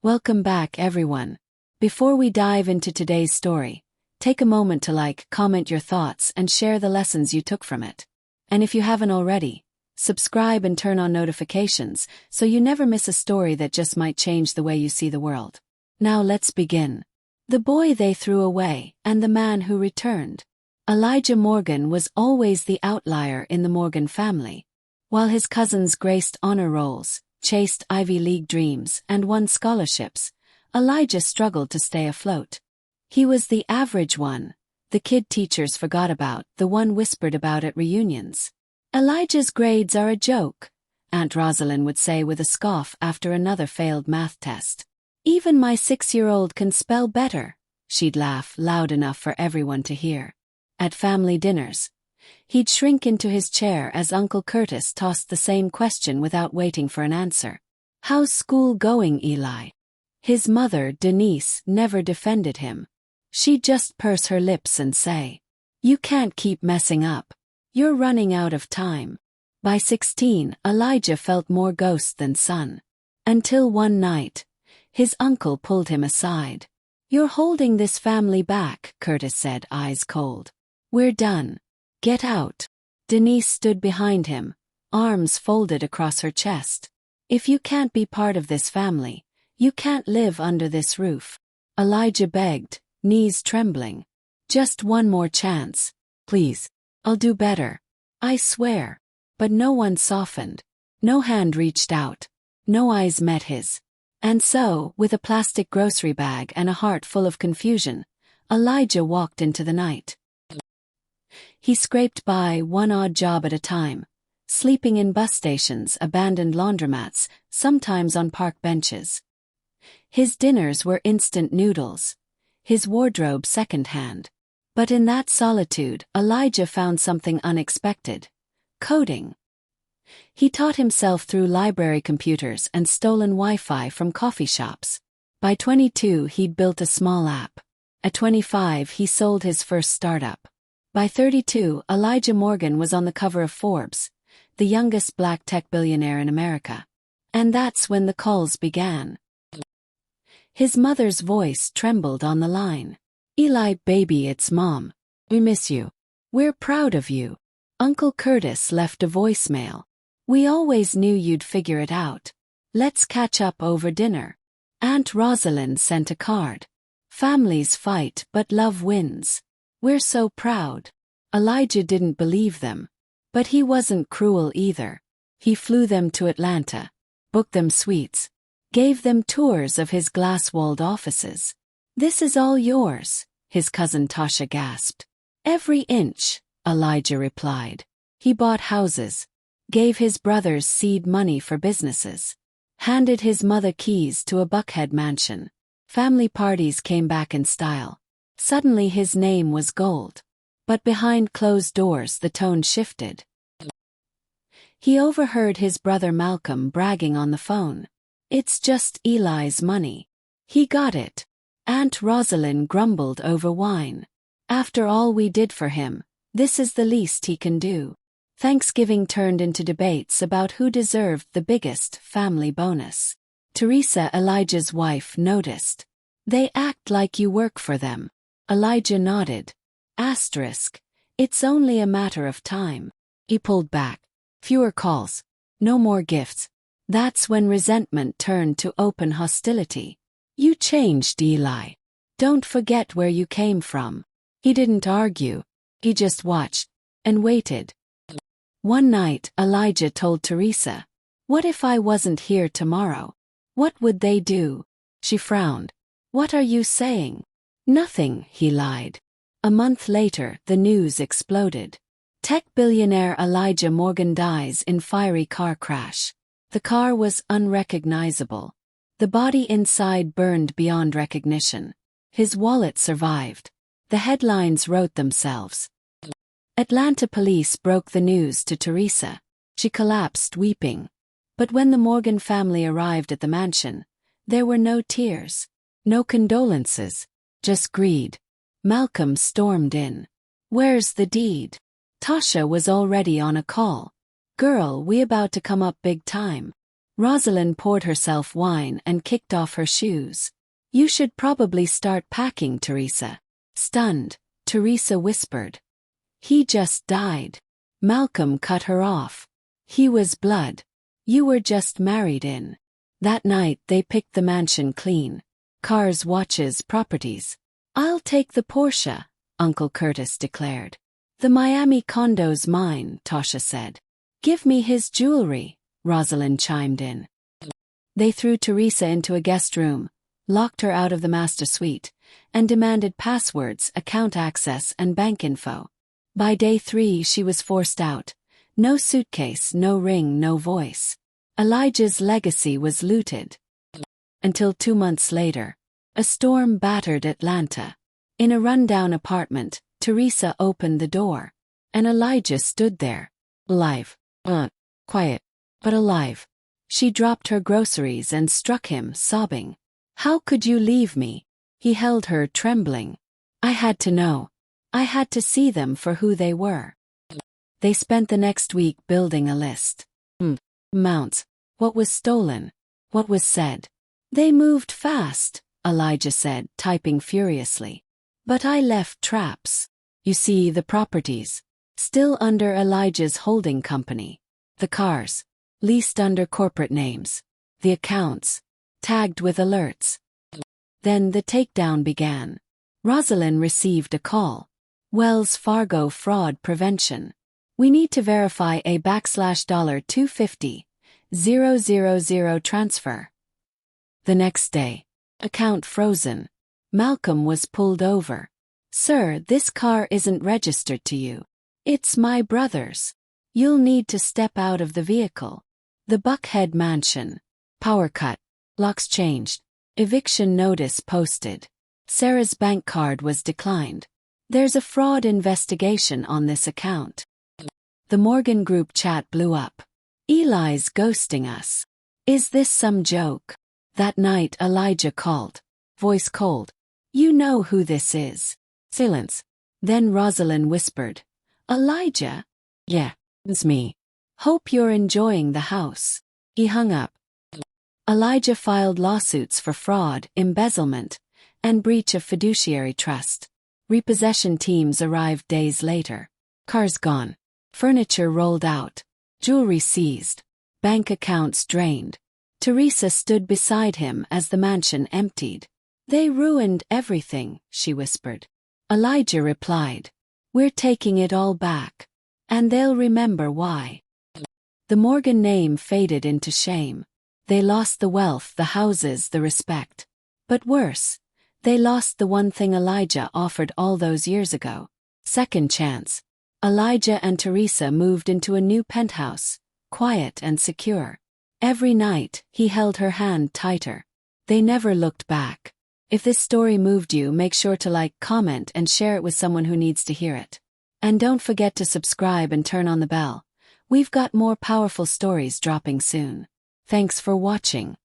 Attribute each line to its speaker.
Speaker 1: Welcome back, everyone. Before we dive into today's story, take a moment to like, comment your thoughts, and share the lessons you took from it. And if you haven't already, subscribe and turn on notifications so you never miss a story that just might change the way you see the world. Now let's begin. The boy they threw away, and the man who returned. Elijah Morgan was always the outlier in the Morgan family. While his cousins graced honor rolls, chased Ivy League dreams, and won scholarships, Elijah struggled to stay afloat. He was the average one, the kid teachers forgot about, the one whispered about at reunions. Elijah's grades are a joke, Aunt Rosalind would say with a scoff after another failed math test. Even my 6-year-old can spell better, she'd laugh loud enough for everyone to hear. At family dinners, he'd shrink into his chair as Uncle Curtis tossed the same question without waiting for an answer. "How's school going, Eli?" His mother, Denise, never defended him. She'd just purse her lips and say, "You can't keep messing up. You're running out of time." By 16, Elijah felt more ghost than sun. Until one night, his uncle pulled him aside. "You're holding this family back," Curtis said, eyes cold. "We're done. Get out." Denise stood behind him, arms folded across her chest. "If you can't be part of this family, you can't live under this roof." Elijah begged, knees trembling. "Just one more chance, please. I'll do better. I swear." But no one softened. No hand reached out. No eyes met his. And so, with a plastic grocery bag and a heart full of confusion, Elijah walked into the night. He scraped by, one odd job at a time, sleeping in bus stations, abandoned laundromats, sometimes on park benches. His dinners were instant noodles, his wardrobe second-hand. But in that solitude, Elijah found something unexpected: coding. He taught himself through library computers and stolen Wi-Fi from coffee shops. By 22, he'd built a small app. At 25, he sold his first startup. By 32, Elijah Morgan was on the cover of Forbes, the youngest black tech billionaire in America. And that's when the calls began. His mother's voice trembled on the line. "Eli, baby, it's Mom. We miss you. We're proud of you." Uncle Curtis left a voicemail. "We always knew you'd figure it out. Let's catch up over dinner." Aunt Rosalind sent a card. "Families fight, but love wins. We're so proud." Elijah didn't believe them. But he wasn't cruel either. He flew them to Atlanta, booked them suites, gave them tours of his glass-walled offices. "This is all yours," his cousin Tasha gasped. "Every inch," Elijah replied. He bought houses, gave his brothers seed money for businesses, handed his mother keys to a Buckhead mansion. Family parties came back in style. Suddenly his name was gold. But behind closed doors the tone shifted. He overheard his brother Malcolm bragging on the phone. "It's just Eli's money. He got it." Aunt Rosalind grumbled over wine. "After all we did for him, this is the least he can do." Thanksgiving turned into debates about who deserved the biggest family bonus. Teresa, Elijah's wife, noticed. "They act like you work for them." Elijah nodded. Asterisk. "It's only a matter of time." He pulled back. Fewer calls. No more gifts. That's when resentment turned to open hostility. "You changed, Eli. Don't forget where you came from." He didn't argue. He just watched. And waited. One night, Elijah told Teresa, "What if I wasn't here tomorrow? What would they do?" She frowned. "What are you saying?" "Nothing," he lied. A month later, the news exploded. Tech billionaire Elijah Morgan dies in fiery car crash. The car was unrecognizable. The body inside burned beyond recognition. His wallet survived. The headlines wrote themselves. Atlanta police broke the news to Teresa. She collapsed, weeping. But when the Morgan family arrived at the mansion, there were no tears, no condolences, just greed. Malcolm stormed in. "Where's the deed?" Tasha was already on a call. "Girl, we about to come up big time." Rosalind poured herself wine and kicked off her shoes. You should probably start packing, Teresa. Stunned, Teresa whispered. He just died. Malcolm cut her off. He was blood. You were just married in. That night they picked the mansion clean. Cars, watches, properties. I'll take the Porsche, Uncle Curtis declared. The Miami condo's mine, Tasha said. Give me his jewelry, Rosalind chimed in. They threw Teresa into a guest room, locked her out of the master suite, and demanded passwords, account access, and bank info. By day 3 she was forced out. No suitcase, no ring, no voice. Elijah's legacy was looted. Until 2 months later, a storm battered Atlanta. In a rundown apartment, Teresa opened the door. And Elijah stood there. Alive. Quiet. But alive. She dropped her groceries and struck him, sobbing. How could you leave me? He held her, trembling. I had to know. I had to see them for who they were. They spent the next week building a list. Mounts. What was stolen? What was said? They moved fast, Elijah said, typing furiously. But I left traps. You see, the properties. Still under Elijah's holding company. The cars. Leased under corporate names. The accounts. Tagged with alerts. Then the takedown began. Rosalind received a call. Wells Fargo fraud prevention. We need to verify a $250,000 transfer. The next day. Account frozen. Malcolm was pulled over. Sir, this car isn't registered to you. It's my brother's. You'll need to step out of the vehicle. The Buckhead mansion. Power cut. Locks changed. Eviction notice posted. Sarah's bank card was declined. There's a fraud investigation on this account. The Morgan group chat blew up. Eli's ghosting us. Is this some joke? That night Elijah called. Voice cold. You know who this is. Silence. Then Rosalind whispered. Elijah? Yeah, it's me. Hope you're enjoying the house. He hung up. Elijah filed lawsuits for fraud, embezzlement, and breach of fiduciary trust. Repossession teams arrived days later. Cars gone. Furniture rolled out. Jewelry seized. Bank accounts drained. Teresa stood beside him as the mansion emptied. They ruined everything, she whispered. Elijah replied. We're taking it all back. And they'll remember why. The Morgan name faded into shame. They lost the wealth, the houses, the respect. But worse, they lost the one thing Elijah offered all those years ago. Second chance. Elijah and Teresa moved into a new penthouse, quiet and secure. Every night, he held her hand tighter. They never looked back. If this story moved you, make sure to like, comment, and share it with someone who needs to hear it. And don't forget to subscribe and turn on the bell. We've got more powerful stories dropping soon. Thanks for watching.